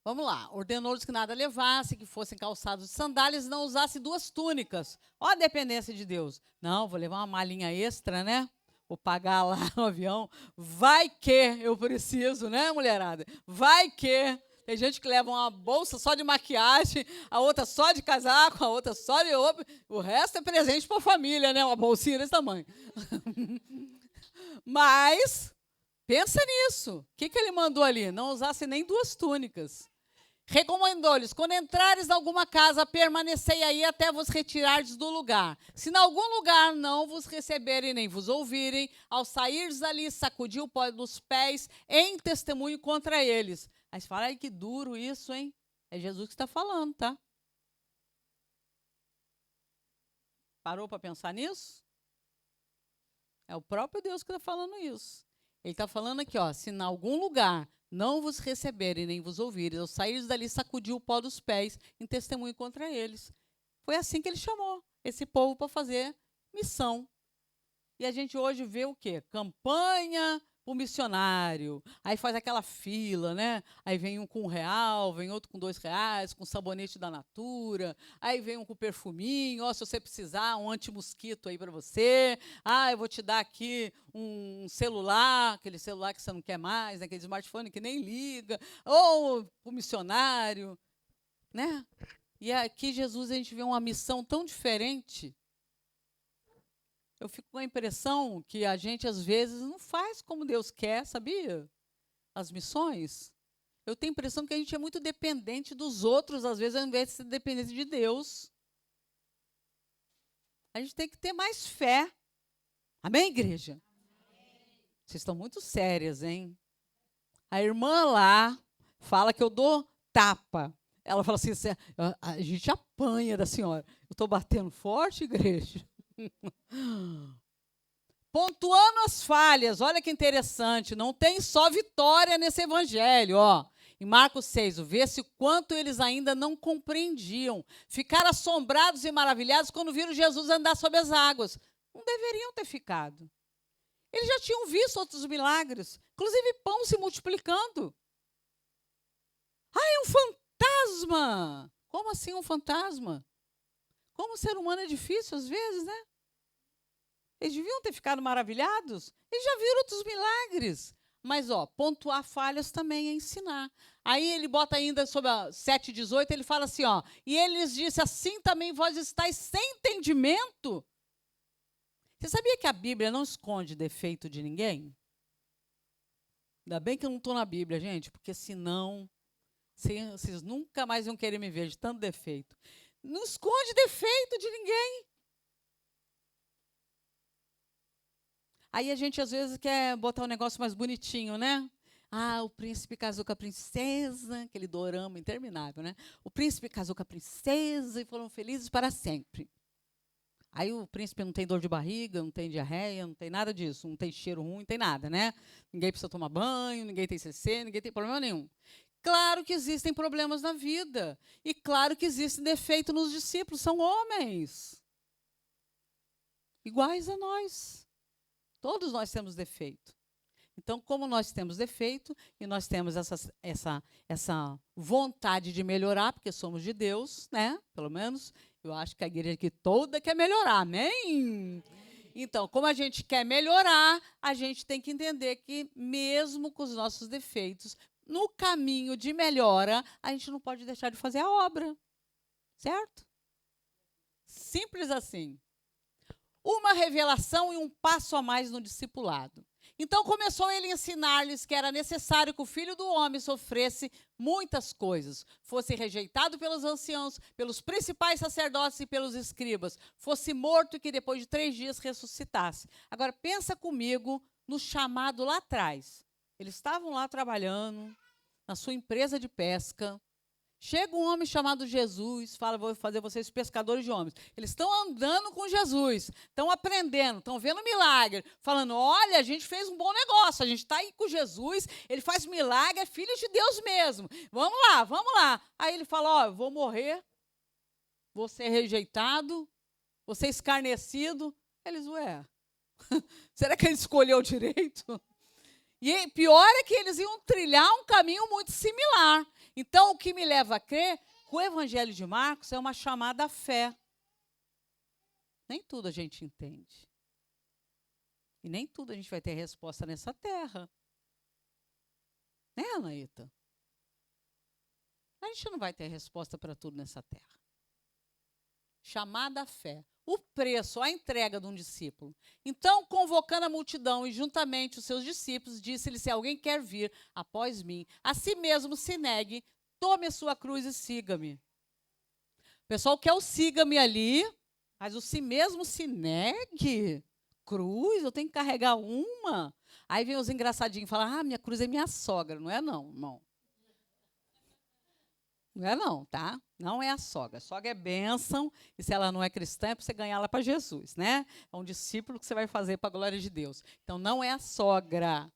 Vamos lá, ordenou-lhes que nada levasse, que fossem calçados de sandálias e não usasse 2 túnicas. Olha a dependência de Deus. Não, vou levar uma malinha extra, né? Vou pagar lá no avião. Vai que eu preciso, né, mulherada? Vai que. Tem gente que leva uma bolsa só de maquiagem, a outra só de casaco, a outra só de roupa. O resto é presente para a família, né? Uma bolsinha desse tamanho. Mas, pensa nisso. O que ele mandou ali? Não usasse nem 2 túnicas. Recomendou-lhes, quando entrares em alguma casa, permanecei aí até vos retirardes do lugar. Se em algum lugar não vos receberem nem vos ouvirem, ao sairdes ali, sacudiu o pó dos pés em testemunho contra eles. Aí você fala, ai, que duro isso, hein? É Jesus que está falando, tá? Parou para pensar nisso? É o próprio Deus que está falando isso. Ele está falando aqui, ó, se em algum lugar não vos receberem nem vos ouvirem, ao saíres dali sacudiu o pó dos pés em testemunho contra eles. Foi assim que ele chamou esse povo para fazer missão. E a gente hoje vê o quê? Campanha para o missionário. Aí faz aquela fila, né? Aí vem um com R$1, vem outro com R$2, com sabonete da Natura. Aí vem um com perfuminho. Ó, se você precisar, um anti-mosquito aí para você. Ah, eu vou te dar aqui um celular, aquele celular que você não quer mais, né? Aquele smartphone que nem liga. Ou para o missionário, né? E aqui, Jesus, a gente vê uma missão tão diferente. Eu fico com a impressão que a gente, às vezes, não faz como Deus quer, sabia? As missões. Eu tenho a impressão que a gente é muito dependente dos outros, às vezes, ao invés de ser dependente de Deus. A gente tem que ter mais fé. Amém, igreja? Vocês estão muito sérias, hein? A irmã lá fala que eu dou tapa. Ela fala assim, a gente apanha da senhora. Eu estou batendo forte, igreja? Pontuando as falhas, olha que interessante, não tem só vitória nesse evangelho, ó. Em Marcos 6, vê-se o quanto eles ainda não compreendiam. Ficaram assombrados e maravilhados quando viram Jesus andar sobre as águas. Não deveriam ter ficado. Eles já tinham visto outros milagres, inclusive pão se multiplicando. É um fantasma! Como assim um fantasma? Como o ser humano é difícil às vezes, né? Eles deviam ter ficado maravilhados. Eles já viram outros milagres. Mas, ó, pontuar falhas também é ensinar. Aí ele bota ainda sobre a 7,18, ele fala assim, ó, e ele lhes disse, assim também vós estáis sem entendimento. Você sabia que a Bíblia não esconde defeito de ninguém? Ainda bem que eu não estou na Bíblia, gente, porque senão vocês nunca mais vão querer me ver de tanto defeito. Não esconde defeito de ninguém. Aí a gente, às vezes, quer botar um negócio mais bonitinho, né? Ah, o príncipe casou com a princesa, aquele dorama interminável, né? O príncipe casou com a princesa e foram felizes para sempre. Aí o príncipe não tem dor de barriga, não tem diarreia, não tem nada disso, não tem cheiro ruim, não tem nada, né? Ninguém precisa tomar banho, ninguém tem CC, ninguém tem problema nenhum. Claro que existem problemas na vida. E claro que existe defeito nos discípulos, são homens. Iguais a nós. Todos nós temos defeito. Então, como nós temos defeito e nós temos essa vontade de melhorar, porque somos de Deus, né? Pelo menos, eu acho que a igreja aqui toda quer melhorar, amém? Então, como a gente quer melhorar, a gente tem que entender que, mesmo com os nossos defeitos, no caminho de melhora, a gente não pode deixar de fazer a obra. Certo? Simples assim. Uma revelação e um passo a mais no discipulado. Então começou ele a ensinar-lhes que era necessário que o Filho do Homem sofresse muitas coisas, fosse rejeitado pelos anciãos, pelos principais sacerdotes e pelos escribas, fosse morto e que depois de 3 dias ressuscitasse. Agora pensa comigo no chamado lá atrás. Eles estavam lá trabalhando na sua empresa de pesca. Chega um homem chamado Jesus, fala, vou fazer vocês pescadores de homens. Eles estão andando com Jesus, estão aprendendo, estão vendo milagre, falando, olha, a gente fez um bom negócio, a gente está aí com Jesus, ele faz milagre, é filho de Deus mesmo. Vamos lá, vamos lá. Aí ele fala, ó, eu vou morrer, vou ser rejeitado, vou ser escarnecido. Eles, ué, será que ele escolheu direito? E pior é que eles iam trilhar um caminho muito similar. Então, o que me leva a crer que o Evangelho de Marcos é uma chamada à fé. Nem tudo a gente entende. E nem tudo a gente vai ter resposta nessa terra. Né, Anaíta? A gente não vai ter resposta para tudo nessa terra. Chamada à fé. O preço, a entrega de um discípulo. Então, convocando a multidão e juntamente os seus discípulos, disse-lhe, se alguém quer vir após mim, a si mesmo se negue, tome a sua cruz e siga-me. O pessoal quer o siga-me ali, mas o si mesmo se negue. Cruz, eu tenho que carregar uma. Aí vem os engraçadinhos e falam, minha cruz é minha sogra. Não é não, irmão. Não é não, tá? Não é a sogra. A sogra é bênção, e se ela não é cristã, é para você ganhar ela para Jesus, né? É um discípulo que você vai fazer para a glória de Deus. Então, não é a sogra.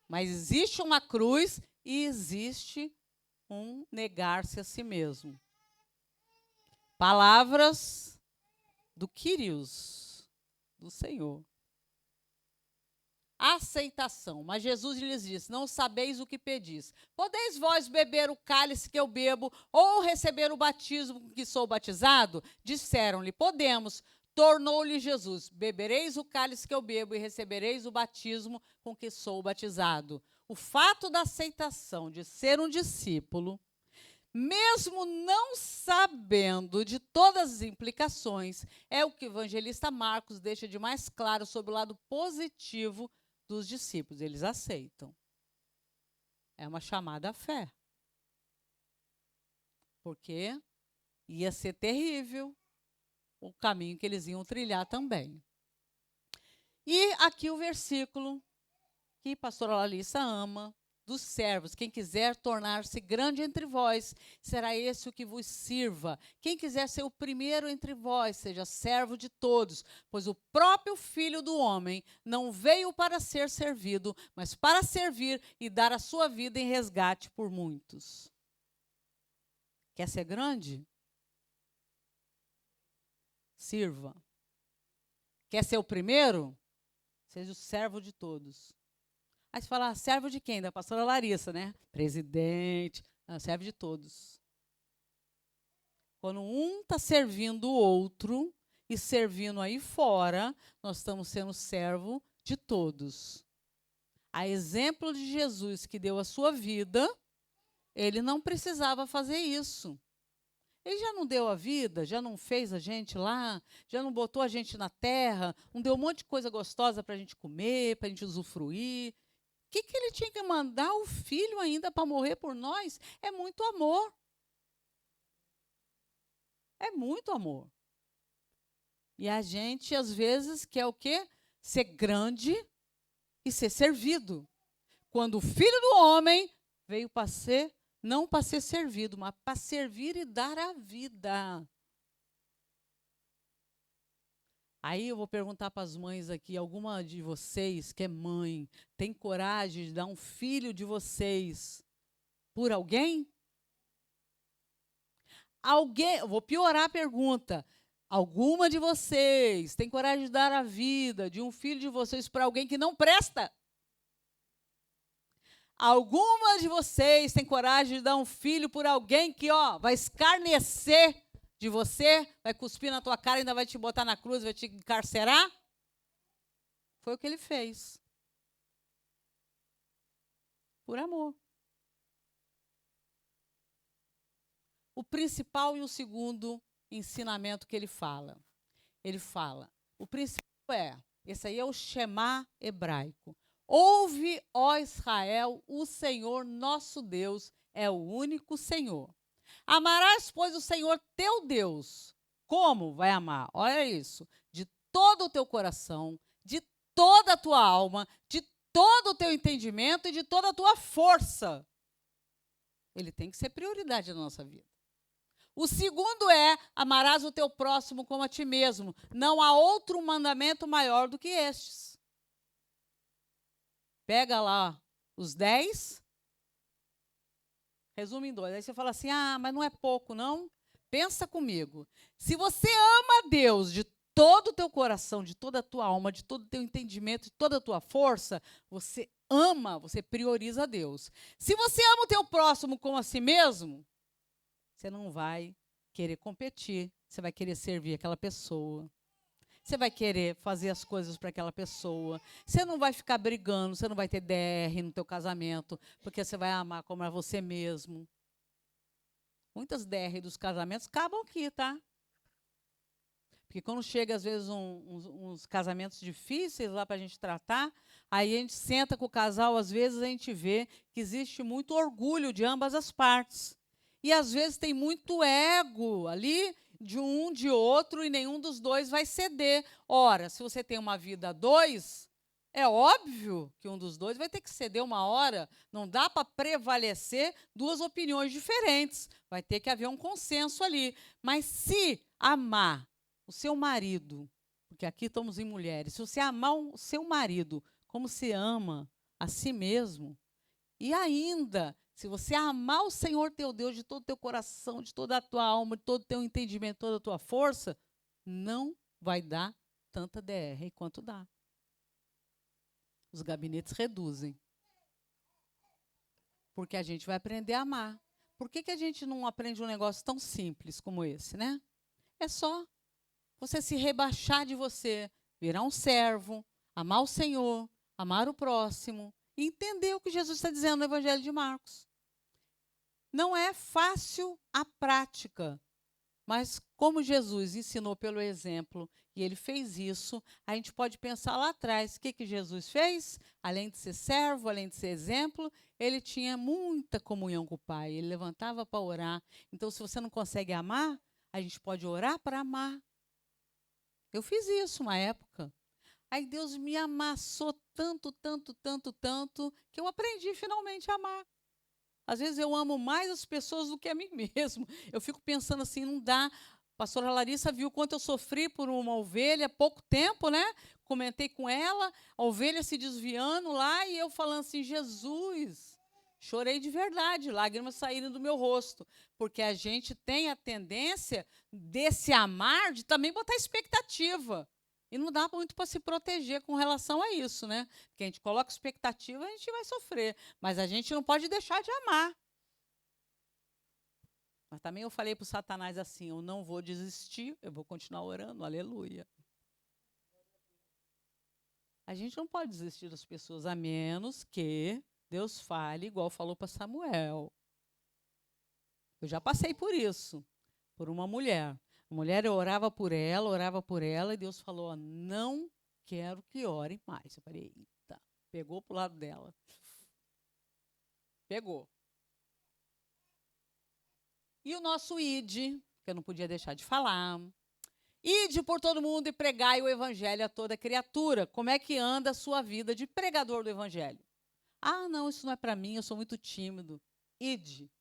Mas existe uma cruz e existe um negar-se a si mesmo. Palavras do Kyrios, do Senhor. Aceitação. Mas Jesus lhes disse: não sabeis o que pedis. Podeis vós beber o cálice que eu bebo, ou receber o batismo com que sou batizado? Disseram-lhe: podemos. Tornou-lhe Jesus: bebereis o cálice que eu bebo e recebereis o batismo com que sou batizado. O fato da aceitação de ser um discípulo, mesmo não sabendo de todas as implicações, é o que o evangelista Marcos deixa de mais claro sobre o lado positivo dos discípulos. Eles aceitam. É uma chamada à fé. Porque ia ser terrível o caminho que eles iam trilhar também. E aqui o versículo que a pastora Larissa ama, dos servos. Quem quiser tornar-se grande entre vós, será esse o que vos sirva. Quem quiser ser o primeiro entre vós, seja servo de todos. Pois o próprio Filho do Homem não veio para ser servido, mas para servir e dar a sua vida em resgate por muitos. Quer ser grande? Sirva. Quer ser o primeiro? Seja o servo de todos. Aí você fala, servo de quem? Da pastora Larissa, né? Presidente, serve de todos. Quando um está servindo o outro e servindo aí fora, nós estamos sendo servo de todos. A exemplo de Jesus, que deu a sua vida, ele não precisava fazer isso. Ele já não deu a vida, já não fez a gente lá, já não botou a gente na terra, não deu um monte de coisa gostosa para a gente comer, para a gente usufruir. O que ele tinha que mandar o filho ainda para morrer por nós? É muito amor. É muito amor. E a gente, às vezes, quer o quê? Ser grande e ser servido. Quando o Filho do Homem veio para ser, não para ser servido, mas para servir e dar a vida. Aí eu vou perguntar para as mães aqui, alguma de vocês que é mãe, tem coragem de dar um filho de vocês por alguém? Alguém, eu vou piorar a pergunta. Alguma de vocês tem coragem de dar a vida de um filho de vocês para alguém que não presta? Alguma de vocês tem coragem de dar um filho por alguém que, vai escarnecer de você, vai cuspir na tua cara, ainda vai te botar na cruz, vai te encarcerar? Foi o que ele fez. Por amor. O principal e o segundo ensinamento que ele fala. Ele fala, o principal esse aí é o Shema hebraico. Ouve, ó Israel, o Senhor nosso Deus é o único Senhor. Amarás, pois, o Senhor teu Deus. Como vai amar? Olha isso. De todo o teu coração, de toda a tua alma, de todo o teu entendimento e de toda a tua força. Ele tem que ser prioridade na nossa vida. O segundo é, amarás o teu próximo como a ti mesmo. Não há outro mandamento maior do que estes. Pega lá os 10, resume em 2. Aí você fala assim, mas não é pouco, não? Pensa comigo. Se você ama Deus de todo o teu coração, de toda a tua alma, de todo o teu entendimento, de toda a tua força, você ama, você prioriza Deus. Se você ama o teu próximo como a si mesmo, você não vai querer competir, você vai querer servir aquela pessoa. Você vai querer fazer as coisas para aquela pessoa. Você não vai ficar brigando, você não vai ter DR no teu casamento, porque você vai amar como é você mesmo. Muitas DR dos casamentos acabam aqui, tá? Porque quando chega, às vezes, uns casamentos difíceis lá para a gente tratar, aí a gente senta com o casal, às vezes a gente vê que existe muito orgulho de ambas as partes. E, às vezes, tem muito ego ali, de um, de outro, e nenhum dos dois vai ceder. Ora, se você tem uma vida a dois, É óbvio que um dos dois vai ter que ceder uma hora. Não dá para prevalecer duas opiniões diferentes. Vai ter que haver um consenso ali. Mas se amar o seu marido, porque aqui estamos em mulheres, se você amar o seu marido como se ama a si mesmo, e ainda, se você amar o Senhor teu Deus de todo o teu coração, de toda a tua alma, de todo o teu entendimento, toda a tua força, não vai dar tanta DR quanto dá. Os gabinetes reduzem. Porque a gente vai aprender a amar. Por que a gente não aprende um negócio tão simples como esse, né? É só você se rebaixar de você, virar um servo, amar o Senhor, amar o próximo, e entender o que Jesus está dizendo no Evangelho de Marcos. Não é fácil a prática, mas como Jesus ensinou pelo exemplo, e ele fez isso, a gente pode pensar lá atrás, o que Jesus fez? Além de ser servo, além de ser exemplo, ele tinha muita comunhão com o Pai, ele levantava para orar. Então, se você não consegue amar, a gente pode orar para amar. Eu fiz isso uma época. Aí Deus me amassou tanto, tanto, tanto, tanto, que eu aprendi finalmente a amar. Às vezes eu amo mais as pessoas do que a mim mesmo. Eu fico pensando assim, não dá. A pastora Larissa viu quanto eu sofri por uma ovelha há pouco tempo, né? Comentei com ela, a ovelha se desviando lá e eu falando assim, Jesus, chorei de verdade, lágrimas saíram do meu rosto. Porque a gente tem a tendência desse amar, de também botar expectativa. E não dá muito para se proteger com relação a isso, né? Porque a gente coloca expectativa, a gente vai sofrer. Mas a gente não pode deixar de amar. Mas também eu falei para o Satanás assim, eu não vou desistir, eu vou continuar orando, aleluia. A gente não pode desistir das pessoas, a menos que Deus fale igual falou para Samuel. Eu já passei por isso, por uma mulher. A mulher, eu orava por ela, e Deus falou, não quero que ore mais. Eu falei, eita, pegou para o lado dela. Pegou. E o nosso ide, que eu não podia deixar de falar. Ide por todo mundo e pregai o evangelho a toda criatura. Como é que anda a sua vida de pregador do evangelho? Ah, não, isso não é para mim, eu sou muito tímido. Ide.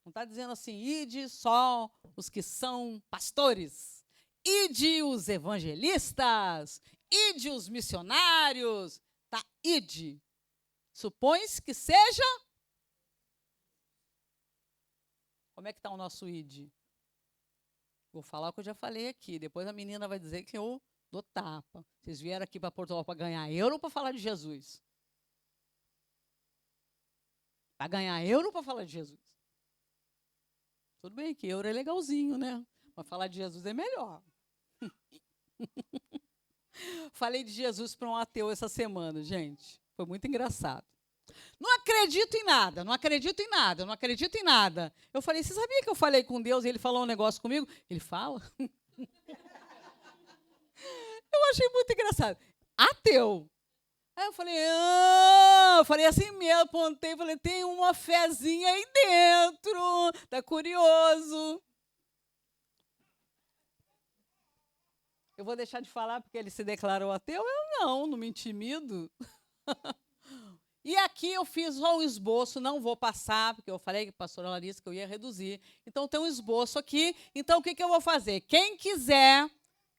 Não está dizendo assim, ide só os que são pastores. Ide os evangelistas. Ide os missionários. Tá, ide. Supõe-se que seja. Como é que está o nosso ide? Vou falar o que eu já falei aqui. Depois a menina vai dizer que eu dou tapa. Vocês vieram aqui para Portugal para ganhar euro ou para falar de Jesus? Para ganhar euro ou para falar de Jesus? Tudo bem que euro é legalzinho, né? Mas falar de Jesus é melhor. Falei de Jesus para um ateu essa semana, gente. Foi muito engraçado. Não acredito em nada, não acredito em nada, não acredito em nada. Eu falei, você sabia que eu falei com Deus e ele falou um negócio comigo? Ele fala? Eu achei muito engraçado. Ateu. Aí eu falei assim mesmo, apontei, falei, tem uma fezinha aí dentro, tá curioso. Eu vou deixar de falar porque ele se declarou ateu? Eu não me intimido. E aqui eu fiz só um esboço, não vou passar, porque eu falei que a pastora Larissa que eu ia reduzir. Então tem um esboço aqui. Então o que eu vou fazer? Quem quiser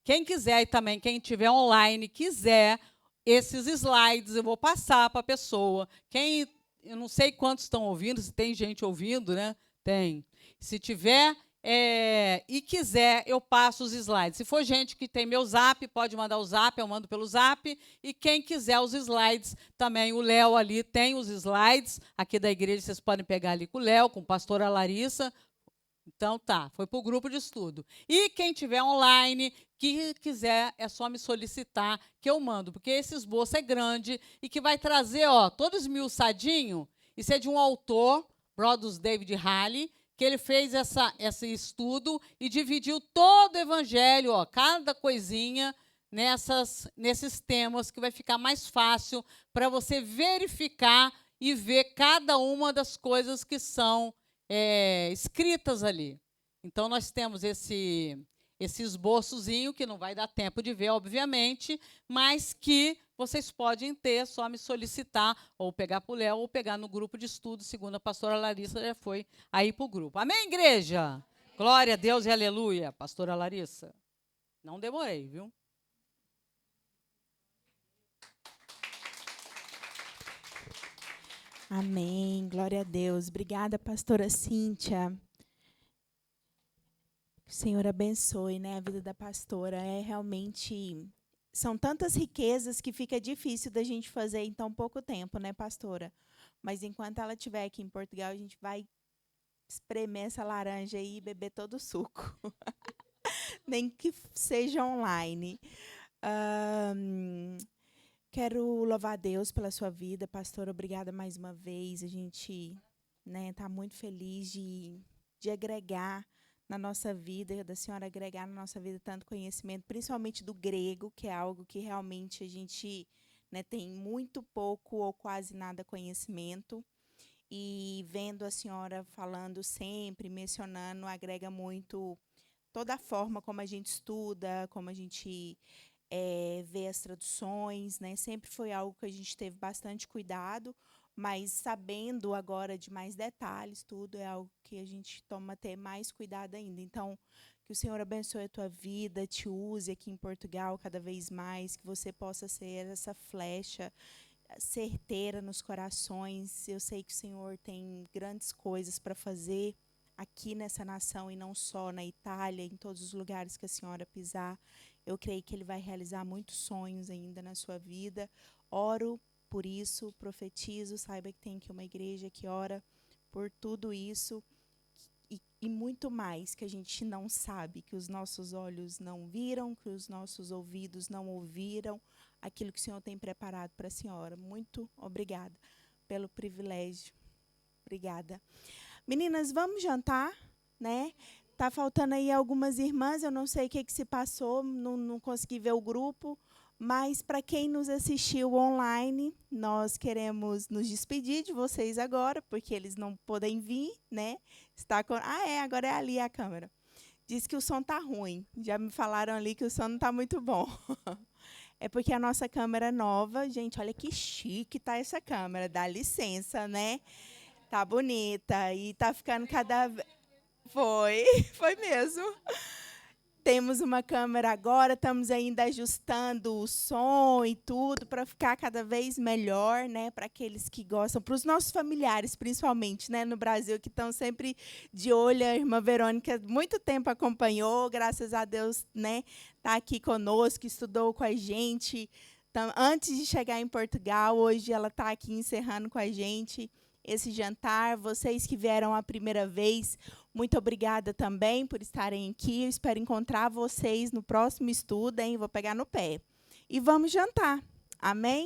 e também quem tiver online quiser, esses slides eu vou passar para a pessoa. Eu não sei quantos estão ouvindo, se tem gente ouvindo, né? Tem. Se tiver e quiser, eu passo os slides. Se for gente que tem meu zap, pode mandar o zap, eu mando pelo zap. E quem quiser os slides, também o Léo ali tem os slides. Aqui da igreja, vocês podem pegar ali com o Léo, com a pastora Larissa. Então, tá, foi para o grupo de estudo. E quem tiver online, que quiser, é só me solicitar que eu mando, porque esse esboço é grande e que vai trazer, todo esmiuçadinho. Isso é de um autor, Brodus David Halley, que ele fez esse estudo e dividiu todo o evangelho, cada coisinha, nesses temas, que vai ficar mais fácil para você verificar e ver cada uma das coisas que são escritas ali. Então, nós temos esse esboçozinho, que não vai dar tempo de ver, obviamente, mas que vocês podem ter, só me solicitar, ou pegar para o Léo, ou pegar no grupo de estudo, segundo a pastora Larissa, já foi aí para o grupo. Amém, igreja? Glória a Deus e aleluia. Pastora Larissa, não demorei, viu? Amém, glória a Deus. Obrigada, pastora Cíntia. Que o Senhor abençoe, né, a vida da pastora. É realmente, são tantas riquezas que fica difícil da gente fazer em tão pouco tempo, né, pastora? Mas enquanto ela estiver aqui em Portugal, a gente vai espremer essa laranja aí e beber todo o suco. Nem que seja online. Quero louvar a Deus pela sua vida, pastora. Obrigada mais uma vez. A gente, né, tá muito feliz de agregar na nossa vida, da senhora agregar na nossa vida tanto conhecimento, principalmente do grego, que é algo que realmente a gente, né, tem muito pouco ou quase nada conhecimento. E vendo a senhora falando sempre, mencionando, agrega muito toda a forma como a gente estuda, como a gente vê as traduções, né? Sempre foi algo que a gente teve bastante cuidado, mas sabendo agora de mais detalhes, tudo é algo que a gente toma até mais cuidado ainda. Então, que o Senhor abençoe a tua vida, te use aqui em Portugal cada vez mais, que você possa ser essa flecha certeira nos corações. Eu sei que o Senhor tem grandes coisas para fazer aqui nessa nação e não só na Itália, em todos os lugares que a senhora pisar. Eu creio que Ele vai realizar muitos sonhos ainda na sua vida. Oro por isso, profetizo, saiba que tem aqui uma igreja que ora por tudo isso e muito mais que a gente não sabe, que os nossos olhos não viram, que os nossos ouvidos não ouviram, aquilo que o Senhor tem preparado para a senhora. Muito obrigada pelo privilégio. Obrigada. Meninas, vamos jantar, né? Tá faltando aí algumas irmãs, eu não sei o que se passou, não consegui ver o grupo, mas para quem nos assistiu online, nós queremos nos despedir de vocês agora, porque eles não podem vir, né? Agora é ali a câmera. Diz que o som tá ruim. Já me falaram ali que o som não tá muito bom. É porque a nossa câmera é nova. Gente, olha que chique tá essa câmera. Dá licença, né? Tá bonita e tá ficando cada vez... Foi mesmo. Temos uma câmera agora, estamos ainda ajustando o som e tudo para ficar cada vez melhor, né? Para aqueles que gostam, para os nossos familiares, principalmente, né? No Brasil, que estão sempre de olho. A irmã Verônica, muito tempo acompanhou, graças a Deus, né? Está aqui conosco, estudou com a gente. Então, antes de chegar em Portugal, hoje ela está aqui encerrando com a gente esse jantar. Vocês que vieram a primeira vez, muito obrigada também por estarem aqui. Eu espero encontrar vocês no próximo estudo, hein? Vou pegar no pé. E vamos jantar. Amém?